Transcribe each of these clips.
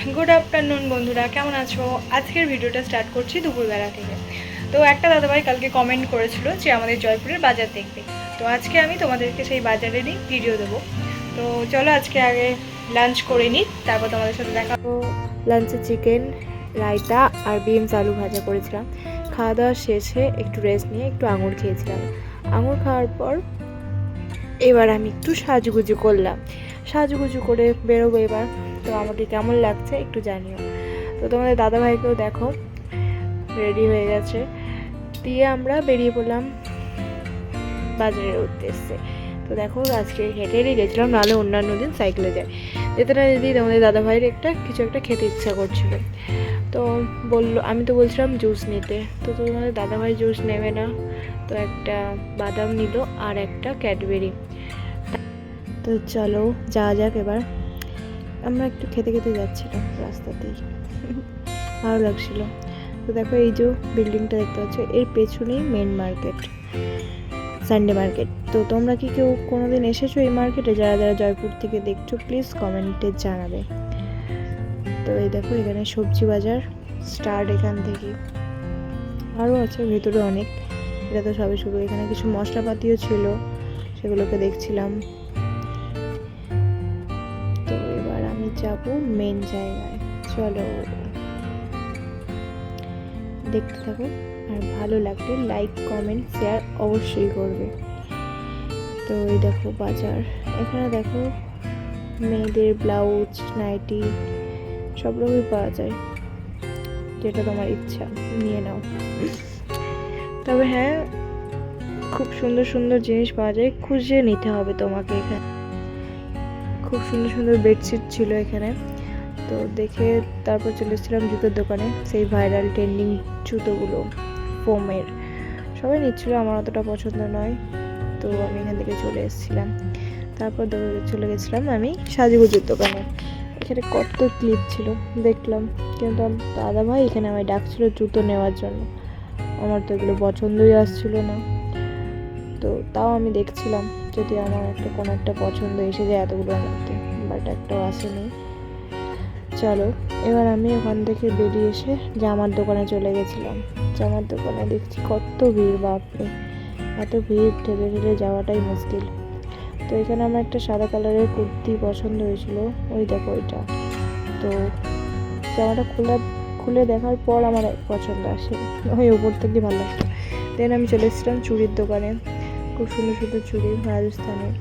Good afternoon বন্ধুরা, কেমন আছো? আজকের ভিডিওটা স্টার্ট করছি দুপুরবেলা থেকে। তো একটা দাদাভাই কালকে কমেন্ট করেছিল যে আমাদের জয়পুরের বাজার দেখবে। তো আজকে আমি তোমাদেরকে সেই বাজারেরই ভিডিও দেবো। তো চলো আজকে আগে লাঞ্চ করে নিই, তারপর তোমাদের সাথে দেখা। তো লাঞ্চে চিকেন, রায়তা আর বিনস আলু ভাজা করেছিলাম। খাওয়া দাওয়া শেষে একটু রেস্ট নিয়ে একটু আঙুর খেয়েছিলাম। আঙুর খাওয়ার পর এবার আমি একটু সাজুগুজু করলাম। সাজুগুজু করে বেরোবো এবার। তো আমাকে কেমন লাগছে একটু জানিও। তো তোমাদের দাদাভাইকেও দেখো রেডি হয়ে গেছে। দিয়ে আমরা বেরিয়ে পড়লাম বাজারের উদ্দেশ্যে। তো দেখো আজকে হেঁটেই গেছিলাম, নাহলে অন্যান্য দিন সাইকেলে যাই। যেতে না যেতেই তোমাদের দাদাভাইয়ের কিছু একটা খেতে ইচ্ছা করছিল। তো বললো, আমি তো বলছিলাম জুস নিতে। তো তোমাদের দাদাভাই জুস নেবে না, তো একটা বাদাম নিল আর একটা ক্যাডবেরি। তো চলো যাওয়া যাক এবার। আমরা একটু খেতে খেতে যাচ্ছিলাম রাস্তাতেই, ভালো লাগছিল। তো দেখো এই যে বিল্ডিংটা দেখতে পাচ্ছ, এর পেছনেই মেন মার্কেট, সানডে মার্কেট। তো তোমরা কি কেউ কোনোদিন এসেছো এই মার্কেটে? যারা যারা জয়পুর থেকে দেখছো প্লিজ কমেন্টে জানাবে। তো এই দেখো এখানে সবজি বাজার স্টার্ট এখান থেকে, আরও আছে ভেতরে অনেক। এটা তো সবে শুরু। এখানে কিছু মশলাপাতিও ছিল, সেগুলোকে দেখছিলাম। তো এবার আমি যাব মেন জায়গায়, চলো দেখতে থাকো। আর ভালো লাগলে লাইক কমেন্ট শেয়ার অবশ্যই করবে। তো এই দেখো বাজার, এখানে দেখো মেয়েদের ব্লাউজ, নাইটি সব রকমই পাওয়া যায়, যেটা তোমার ইচ্ছা নিয়ে নাও। তবে হ্যাঁ, খুব সুন্দর সুন্দর জিনিস পাওয়া যায়, খুঁজে নিতে হবে তোমাকে। এখানে খুব সুন্দর সুন্দর বেডশিট ছিল এখানে। তো দেখে তারপর চলে এসেছিলাম জুতোর দোকানে, সেই ভাইরাল ট্রেন্ডিং জুতোগুলো ফোমের। সবাই নিচ্ছিল, আমার অতটা পছন্দ নয়, তো আমি এখান থেকে চলে এসেছিলাম। তারপর চলে গেছিলাম আমি সাজুগুজুর দোকানে। এখানে কত ক্লিপ ছিল দেখলাম, কিন্তু দাদা ভাই এখানে আমায় ডাকছিল জুতো নেওয়ার জন্য। আমার তো এগুলো পছন্দই আসছিল না, তো তাও আমি দেখছিলাম যদি আমার কোনো একটা পছন্দ এসে যায় এতগুলোর মধ্যে, বাট একটাও আসেনি। চলো এবার আমি ওখান থেকে বেরিয়ে এসে জামার দোকানে চলে গেছিলাম। জামার দোকানে দেখছি কত ভিড়, বাপরে এত ভিড়, ঠেলে ঠেলে যাওয়াটাই মুশকিল। তো এখানে আমার একটা সাদা কালারের কুর্তি পছন্দ হয়েছিল, ওই দেখো ওইটা। তো জামাটা খুলে দেখার পর আমার পছন্দ আসে, ওই ওপর থেকে ভালো লাগছে। দেন আমি চলে এসেছিলাম চুড়ির দোকানে। খুব সুন্দর সুন্দর চুড়ি রাজস্থানের।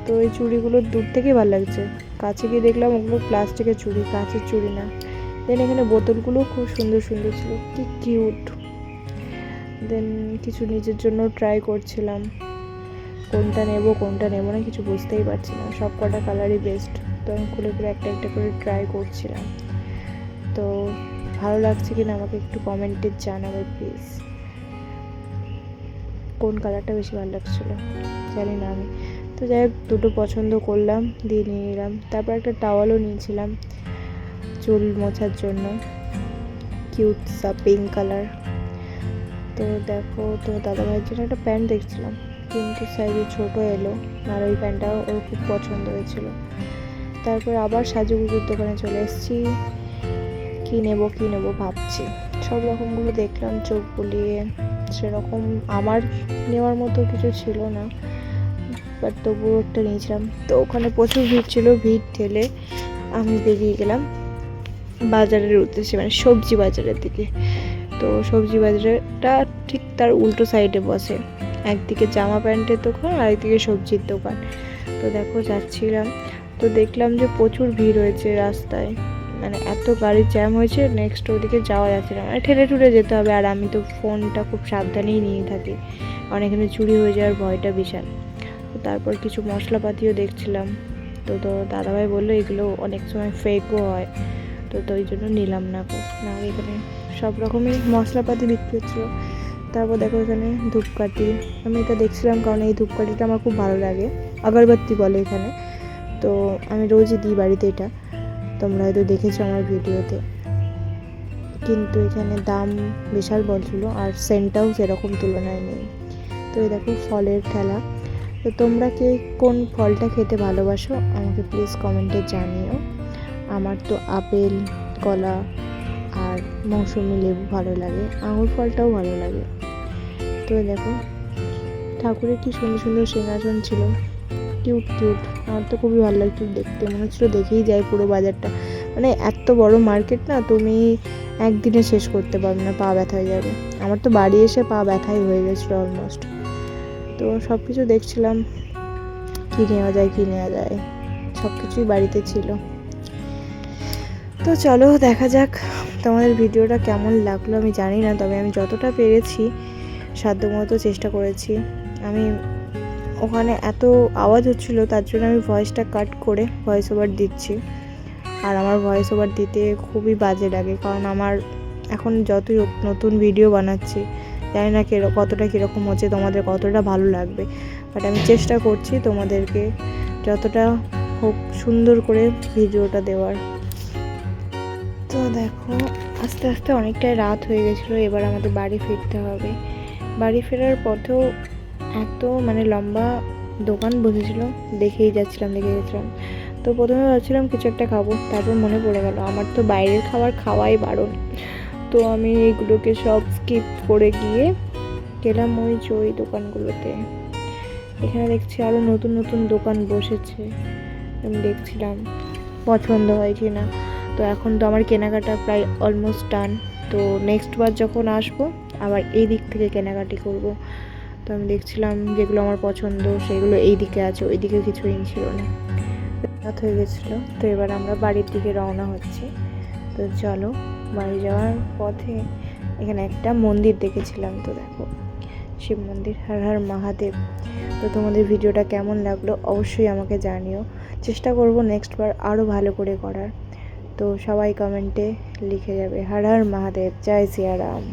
তো এই চুড়িগুলো দূর থেকেই ভালো লাগছে, কাছে গিয়ে দেখলাম ওগুলো প্লাস্টিকের চুড়ি, কাঁচের চুড়ি না। দেন এখানে বোতলগুলো খুব সুন্দর সুন্দর ছিল, কি কিউট। দেন কিছু নিজের জন্য ট্রাই করছিলাম, কোনটা নেবো না কিছু বুঝতেই পারছি না, সব কটা কালারই বেস্ট। তো আমি খুলে একটা একটা করে ট্রাই করছিলাম। তো ভালো লাগছে কিনা আমাকে একটু কমেন্টে জানাবে প্লিজ, কোন কালারটা বেশি ভালো লাগছিলো জানি না আমি। তো যাই হোক, দুটো পছন্দ করলাম, দিয়ে নিয়ে নিলাম। তারপর একটা টাওয়ালও নিয়েছিলাম চুল মোছার জন্য, কিউট সা পিঙ্ক কালার। তো দেখো, তো দাদাভাইয়ের জন্য একটা প্যান্ট দেখছিলাম, কিন্তু সাইজে ছোটো এলো, আর ওই প্যান্টটাও ওর খুব পছন্দ হয়েছিল। তারপর আবার সাজুগুজুর দোকানে চলে এসেছি, কী নেবো ভাবছি। সব রকমগুলো দেখলাম চোখ বুলিয়ে, সেরকম আমার নেওয়ার মতো কিছু ছিল না, বাট তবুও একটা নিয়েছিলাম। তো ওখানে প্রচুর ভিড় ছিল, ভিড় ঠেলে আমি বেরিয়ে গেলাম বাজারের উদ্দেশ্যে, মানে সবজি বাজারের দিকে। তো সবজি বাজারটা ঠিক তার উল্টো সাইডে বসে, একদিকে জামা প্যান্টের দোকান আর একদিকে সবজির দোকান। তো দেখো যাচ্ছিলাম, তো দেখলাম যে প্রচুর ভিড় হয়েছে রাস্তায়, মানে এত গাড়ির জ্যাম হয়েছে, নেক্সট ওদিকে যাওয়া যাচ্ছে না, মানে ঠেলে ঠুলে যেতে হবে। আর আমি তো ফোনটা খুব সাবধানেই নিয়ে থাকি, কারণ এখানে চুরি হয়ে যাওয়ার ভয়টা বিশাল। তো তারপর কিছু মশলাপাতিও দেখছিলাম। তো দাদাভাই বললো এগুলো অনেক সময় ফেকও হয়, তো ওই জন্য নিলাম না। এখানে সব রকমই মশলাপাতি বিক্রি হচ্ছিলো। তারপর দেখো এখানে ধূপকাঠি, আমি এটা দেখছিলাম কারণ এই ধূপকাঠিটা আমার খুব ভালো লাগে, আগরবাতি বলে এখানে। তো আমি রোজই দিই বাড়িতে এটা, তোমরা হয়তো দেখেছো আমার ভিডিওতে। কিন্তু এখানে দাম বিশাল বলছিল, আর সেন্টটাও সেরকম তুলনায় নেই। তো এই দেখো ফলের ঠেলা। তো তোমরা কে কোন ফলটা খেতে ভালোবাসো আমাকে প্লিজ কমেন্টে জানিও। আমার তো আপেল, কলা আর মৌসুমি লেবু ভালো লাগে, আঙুর ফলটাও ভালো লাগে। তো দেখো ঠাকুরের কি সুন্দর সুন্দর সিংহাসন ছিল, কিউট কিউট। আমার তো খুবই ভালো লাগতো দেখতে, মনে হচ্ছিলো দেখেই যাই পুরো বাজারটা। মানে এত বড় মার্কেট না, তুমি একদিনে শেষ করতে পারবে না, পা ব্যথা হয়ে যাবে। আমার তো বাড়ি এসে পা ব্যথাই হয়ে গেছিলো অলমোস্ট। তো সব কিছু দেখছিলাম, কী নেওয়া যায়, সব কিছুই বাড়িতে ছিল। তো চলো দেখা যাক তোমাদের ভিডিওটা কেমন লাগলো আমি জানি না, তবে আমি যতটা পেরেছি সাধ্যমতো চেষ্টা করেছি। আমি ওখানে এত আওয়াজ হচ্ছিলো, তার জন্য আমি ভয়েসটা কাট করে ভয়েস ওভার দিচ্ছি। আর আমার ভয়েস ওভার দিতে খুবই বাজে লাগে, কারণ আমার এখন যতই নতুন ভিডিও বানাচ্ছি জানি না কতটা কীরকম হচ্ছে, তোমাদের কতটা ভালো লাগবে, বাট আমি চেষ্টা করছি তোমাদেরকে যতটা হোক সুন্দর করে ভিডিওটা দেওয়ার। তো দেখো আস্তে আস্তে অনেকটাই রাত হয়ে গেছিলো, এবার আমাদের বাড়ি ফিরতে হবে। বাড়ি ফেরার পথেও এত মানে লম্বা দোকান বসেছিল, দেখেই যাচ্ছিলাম। তো প্রথমে ভাবছিলাম কিছু একটা খাবো, তারপর মনে পড়ে গেল আমার তো বাইরের খাবার খাওয়াই বারণ। তো আমি এইগুলোকে সব স্কিপ করে গিয়ে গেলাম ওই দোকানগুলোতে। এখানে দেখছি আরও নতুন নতুন দোকান বসেছে, আমি দেখছিলাম পছন্দ হয় কি না। তো এখন তো আমার কেনাকাটা প্রায় অলমোস্ট ডান। তো নেক্সট বার যখন আসবো আবার এই দিক থেকে কেনাকাটি করব। তো আমি দেখছিলাম যেগুলো আমার পছন্দ সেগুলো এই দিকে আছে, ওই দিকে কিছুই ছিল না, রাত হয়ে গেছিলো। তো এবার আমরা বাড়ির দিকে রওনা হচ্ছি। তো চলো, বাড়ি যাওয়ার পথে এখানে একটা মন্দির দেখেছিলাম, তো দেখো শিব মন্দির, হর হর মহাদেব। তো তোমাদের ভিডিওটা কেমন লাগলো অবশ্যই আমাকে জানিও, চেষ্টা করব নেক্সট বার আরও ভালো করে করার। তো সবাই কমেন্টে লিখে যাবে হর হর মহাদেব, জয় সিয়া রাম।